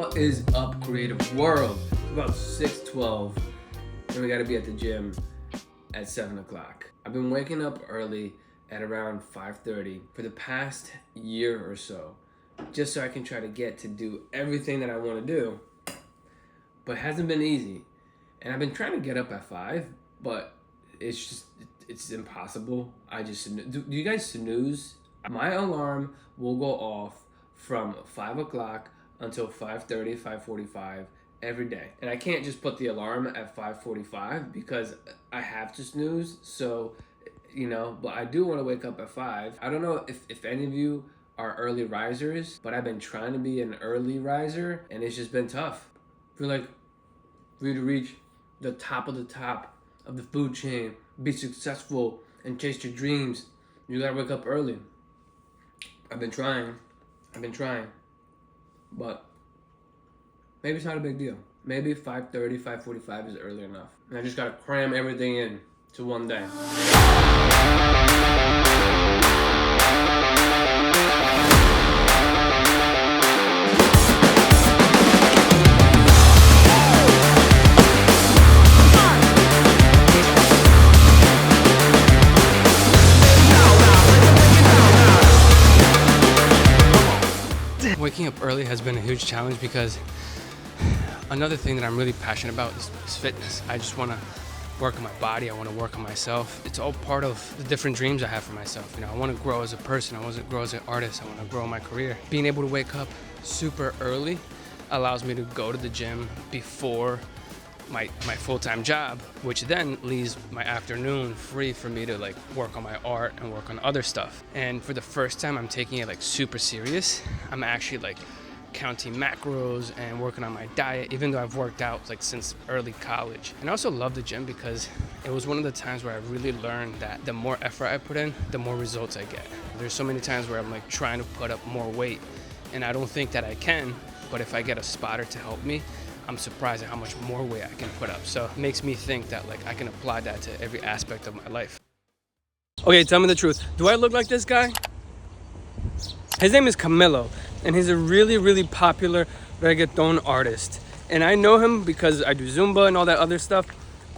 What is up, creative world? It's about 6:12 and we gotta be at the gym at 7 o'clock. I've been waking up early at around 5:30 for the past year or so, just so I can try to get to do everything that I want to do, but it hasn't been easy. And I've been trying to get up at 5, but it's impossible. Do you guys snooze? My alarm will go off from 5 o'clock until 5:30, 5:45 every day. And I can't just put the alarm at 5:45 because I have to snooze. So, but I do want to wake up at 5. I don't know if any of you are early risers, but I've been trying to be an early riser and it's just been tough. I feel like for you to reach the top of the food chain, be successful and chase your dreams, you gotta wake up early. I've been trying, but maybe it's not a big deal. Maybe 5:30, 5:45 is early enough. And I just gotta cram everything in to one day. Waking up early has been a huge challenge because another thing that I'm really passionate about is fitness. I just want to work on my body. I want to work on myself. It's all part of the different dreams I have for myself. I want to grow as a person. I want to grow as an artist. I want to grow my career. Being able to wake up super early allows me to go to the gym before my full-time job, which then leaves my afternoon free for me to work on my art and work on other stuff. And for the first time, I'm taking it super serious. I'm actually counting macros and working on my diet, even though I've worked out since early college. And I also love the gym because it was one of the times where I really learned that the more effort I put in, the more results I get. There's so many times where I'm trying to put up more weight and I don't think that I can, but if I get a spotter to help me, I'm surprised at how much more weight I can put up. So it makes me think that I can apply that to every aspect of my life. Okay, tell me the truth. Do I look like this guy? His name is Camilo, and he's a really, really popular reggaeton artist. And I know him because I do Zumba and all that other stuff,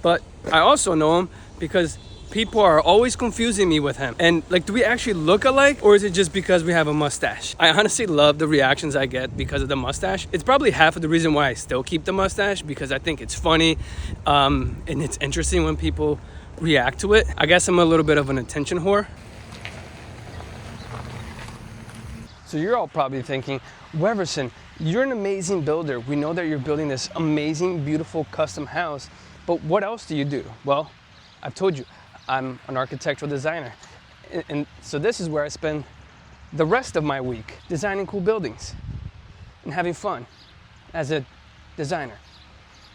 but I also know him because people are always confusing me with him. And do we actually look alike, or is it just because we have a mustache? I honestly love the reactions I get because of the mustache. It's probably half of the reason why I still keep the mustache, because I think it's funny and it's interesting when people react to it. I guess I'm a little bit of an attention whore. So you're all probably thinking, Weverson, you're an amazing builder. We know that you're building this amazing, beautiful custom house, but what else do you do? Well, I've told you, I'm an architectural designer. And so this is where I spend the rest of my week, designing cool buildings and having fun as a designer.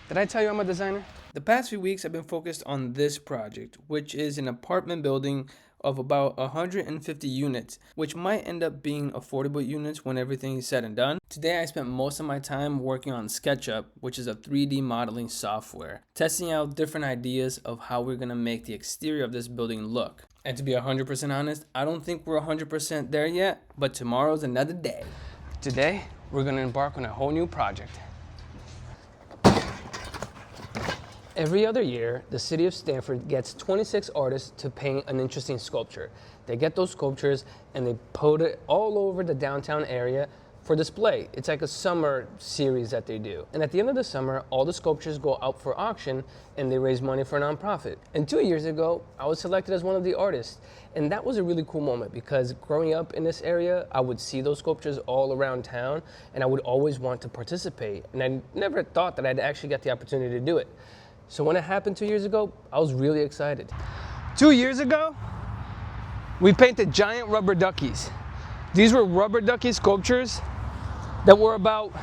Did I tell you I'm a designer? The past few weeks I've been focused on this project, which is an apartment building of about 150 units, which might end up being affordable units when everything is said and done. Today I spent most of my time working on SketchUp, which is a 3D modeling software, testing out different ideas of how we're gonna make the exterior of this building look. And to be 100% honest, I don't think we're 100% there yet, but tomorrow's another day. Today, we're gonna embark on a whole new project. Every other year, the city of Stanford gets 26 artists to paint an interesting sculpture. They get those sculptures and they put it all over the downtown area for display. It's like a summer series that they do. And at the end of the summer, all the sculptures go out for auction and they raise money for a nonprofit. And 2 years ago, I was selected as one of the artists. And that was a really cool moment because growing up in this area, I would see those sculptures all around town and I would always want to participate. And I never thought that I'd actually get the opportunity to do it. So when it happened 2 years ago, I was really excited. 2 years ago, we painted giant rubber duckies. These were rubber ducky sculptures that were about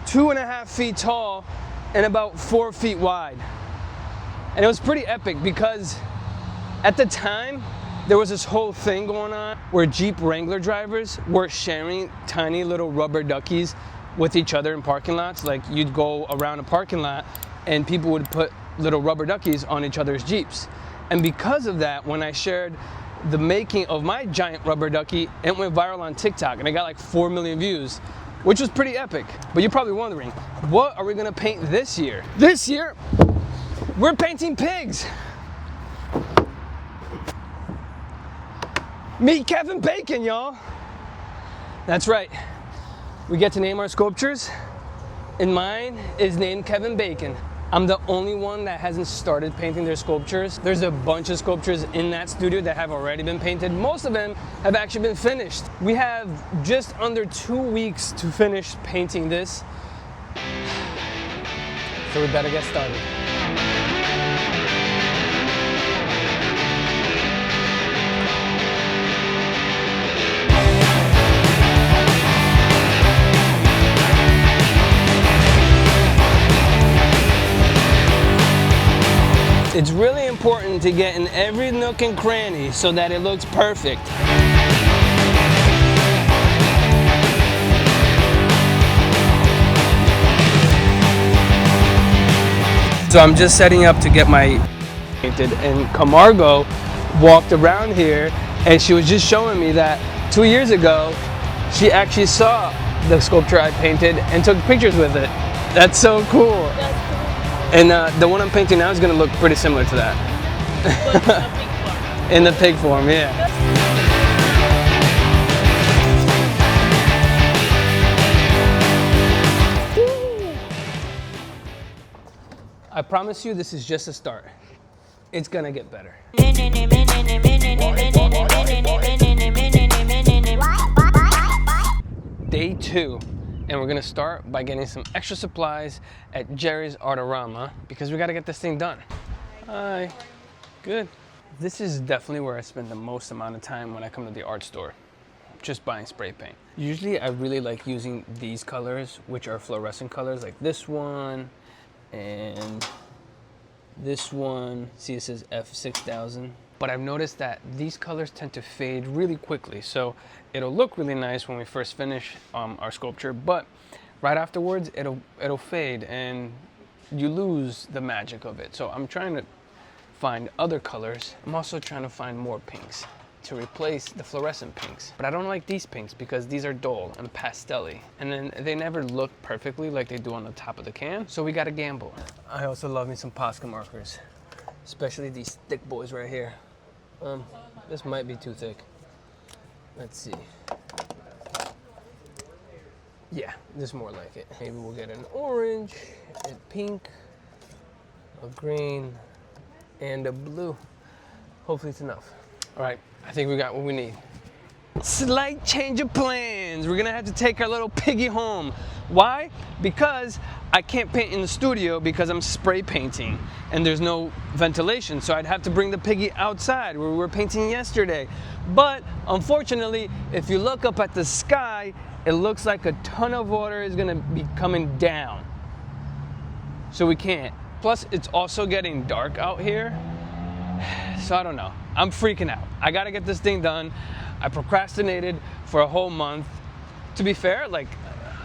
2.5 feet tall and about 4 feet wide. And it was pretty epic because at the time, there was this whole thing going on where Jeep Wrangler drivers were sharing tiny little rubber duckies with each other in parking lots. You'd go around a parking lot and people would put little rubber duckies on each other's Jeeps. And because of that, when I shared the making of my giant rubber ducky, it went viral on TikTok and I got 4 million views. which was pretty epic. But you're probably wondering, what are we gonna paint this year? This year, we're painting pigs. Meet Kevin Bacon, y'all. That's right. We get to name our sculptures, and mine is named Kevin Bacon. I'm the only one that hasn't started painting their sculptures. There's a bunch of sculptures in that studio that have already been painted. Most of them have actually been finished. We have just under 2 weeks to finish painting this. So we better get started. It's really important to get in every nook and cranny so that it looks perfect. So I'm just setting up to get my painted, and Camargo walked around here and she was just showing me that 2 years ago she actually saw the sculpture I painted and took pictures with it. That's so cool. And the one I'm painting now is going to look pretty similar to that. In the pig form, yeah. I promise you this is just a start. It's going to get better. Day 2. And we're gonna start by getting some extra supplies at Jerry's Artorama because we gotta get this thing done. Hi, good. This is definitely where I spend the most amount of time when I come to the art store, just buying spray paint. Usually I really like using these colors, which are fluorescent colors, like this one and this one. See, it says F6000. But I've noticed that these colors tend to fade really quickly. So it'll look really nice when we first finish our sculpture, but right afterwards it'll fade and you lose the magic of it. So I'm trying to find other colors. I'm also trying to find more pinks to replace the fluorescent pinks. But I don't like these pinks because these are dull and pastel-y. And then they never look perfectly like they do on the top of the can. So we gotta gamble. I also love me some Posca markers, especially these thick boys right here. This might be too thick. Let's see. Yeah, this is more like it. Maybe we'll get an orange, a pink, a green, and a blue. Hopefully it's enough. All right, I think we got what we need. Slight change of plans. We're gonna have to take our little piggy home. Why? Because I can't paint in the studio because I'm spray painting and there's no ventilation. So I'd have to bring the piggy outside where we were painting yesterday. But unfortunately, if you look up at the sky, it looks like a ton of water is gonna be coming down. So we can't. Plus, it's also getting dark out here. So I don't know. I'm freaking out. I gotta get this thing done. I procrastinated for a whole month. To be fair, like,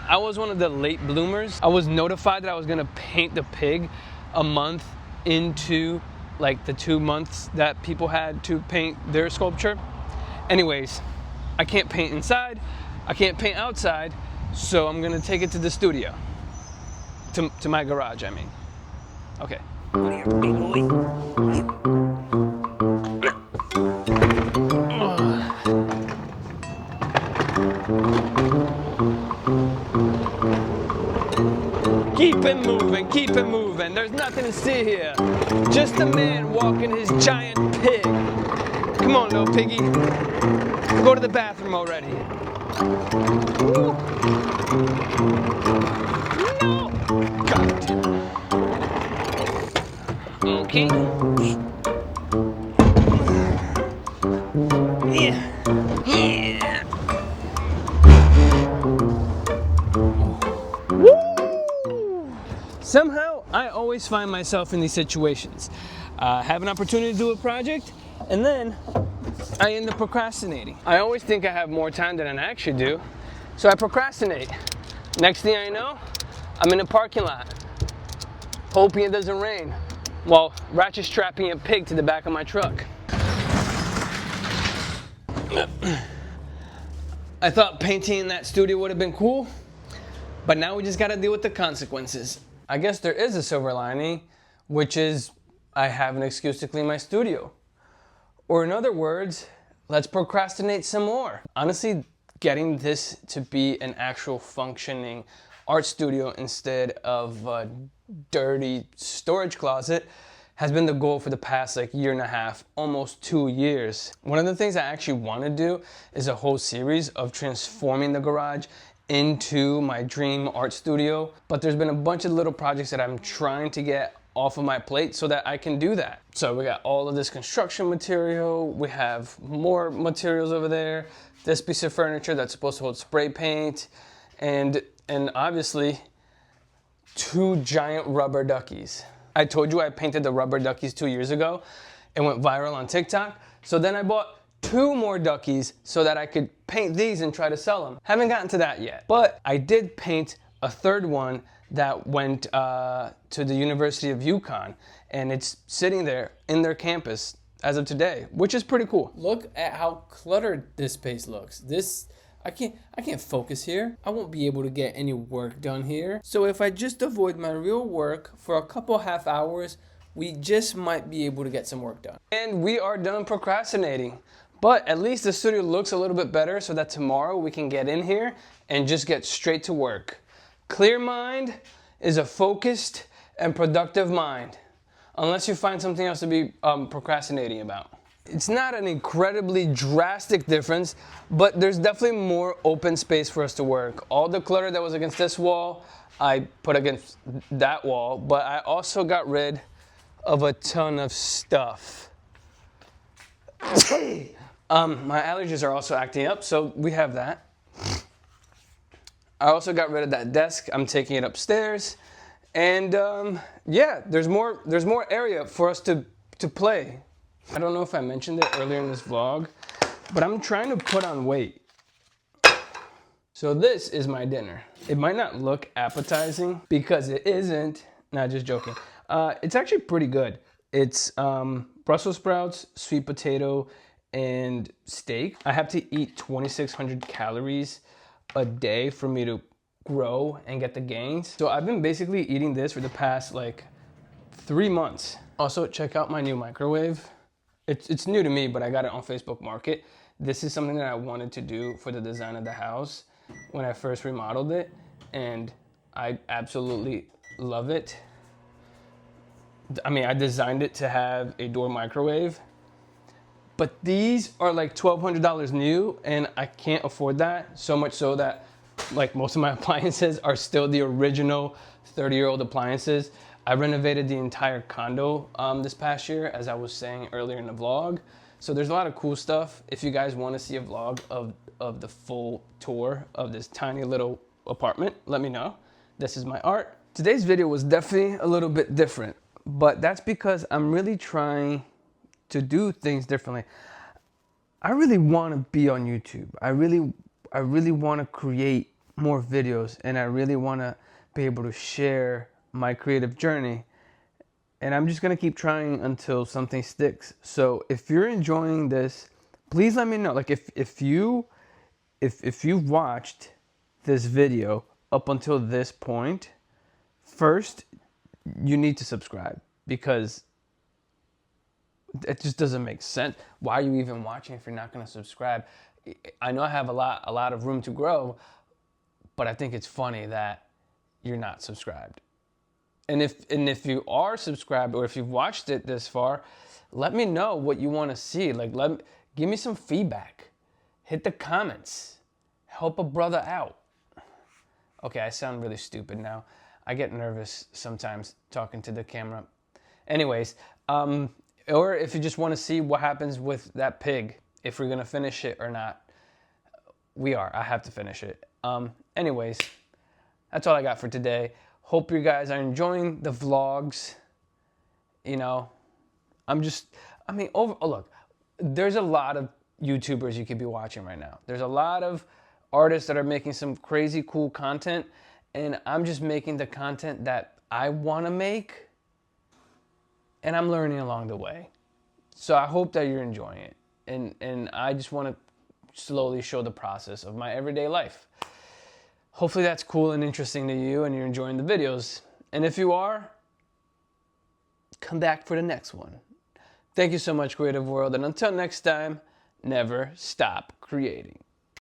I was one of the late bloomers. I was notified that I was gonna paint the pig a month into like the 2 months that people had to paint their sculpture. Anyways, I can't paint inside, I can't paint outside, so I'm gonna take it to the studio. To my garage, I mean. Okay. Come here, big boy. Keep it moving. There's nothing to see here. Just a man walking his giant pig. Come on, little piggy. Go to the bathroom already. Woo. No. God. Okay. Yeah. Yeah. Somehow, I always find myself in these situations. Have an opportunity to do a project, and then I end up procrastinating. I always think I have more time than I actually do, so I procrastinate. Next thing I know, I'm in a parking lot, hoping it doesn't rain, while ratchet strapping a pig to the back of my truck. I thought painting in that studio would have been cool, But now we just gotta deal with the consequences. I guess there is a silver lining, which is I have an excuse to clean my studio. Or in other words, let's procrastinate some more. Honestly, getting this to be an actual functioning art studio instead of a dirty storage closet has been the goal for the past year and a half, almost 2 years. One of the things I actually want to do is a whole series of transforming the garage into my dream art studio, but there's been a bunch of little projects that I'm trying to get off of my plate so that I can do that. So we got all of this construction material, we have more materials over there, this piece of furniture that's supposed to hold spray paint, and obviously 2 giant rubber duckies. I told you I painted the rubber duckies 2 years ago. It went viral on TikTok. So then I bought 2 more duckies so that I could paint these and try to sell them. Haven't gotten to that yet. But I did paint a 3rd one that went to the University of Yukon. And it's sitting there in their campus as of today, which is pretty cool. Look at how cluttered this space looks. I can't focus here. I won't be able to get any work done here. So if I just avoid my real work for a couple half hours, we just might be able to get some work done. And we are done procrastinating. But at least the studio looks a little bit better so that tomorrow we can get in here and just get straight to work. Clear mind is a focused and productive mind, unless you find something else to be procrastinating about. It's not an incredibly drastic difference, but there's definitely more open space for us to work. All the clutter that was against this wall, I put against that wall, but I also got rid of a ton of stuff. My allergies are also acting up, so we have that. I also got rid of that desk. I'm taking it upstairs. And yeah, there's more area for us to play. I don't know if I mentioned it earlier in this vlog, but I'm trying to put on weight. So this is my dinner. It might not look appetizing because it isn't. Not just joking. It's actually pretty good. It's Brussels sprouts, sweet potato, and steak. I have to eat 2,600 calories a day for me to grow and get the gains. So I've been basically eating this for the past 3 months. Also, check out my new microwave. It's new to me, but I got it on Facebook Market. This is something that I wanted to do for the design of the house when I first remodeled it, and I absolutely love it. I mean, I designed it to have a door microwave, but these are $1,200 new, and I can't afford that, so much so that most of my appliances are still the original 30-year-old appliances. I renovated the entire condo this past year, as I was saying earlier in the vlog. So there's a lot of cool stuff. If you guys want to see a vlog of the full tour of this tiny little apartment, let me know. This is my art. Today's video was definitely a little bit different, but that's because I'm really trying to do things differently. I really want to be on YouTube. I really want to create more videos, and I really want to be able to share my creative journey, and I'm just gonna keep trying until something sticks. So if you're enjoying this, please let me know. If you've watched this video up until this point, first you need to subscribe, because it just doesn't make sense. Why are you even watching if you're not gonna subscribe? I know I have a lot of room to grow, but I think it's funny that you're not subscribed. And if you are subscribed, or if you've watched it this far, let me know what you want to see. Give me some feedback. Hit the comments. Help a brother out. Okay, I sound really stupid now. I get nervous sometimes talking to the camera. Anyways, or if you just want to see what happens with that pig, if we're gonna finish it or not. I have to finish it. Anyways, that's all I got for today. Hope you guys are enjoying the vlogs. Look, there's a lot of YouTubers you could be watching right now. There's a lot of artists that are making some crazy cool content, and I'm just making the content that I want to make, and I'm learning along the way. So I hope that you're enjoying it, and I just want to slowly show the process of my everyday life. Hopefully that's cool and interesting to you and you're enjoying the videos. And if you are, come back for the next one. Thank you so much, Creative World, and until next time, never stop creating.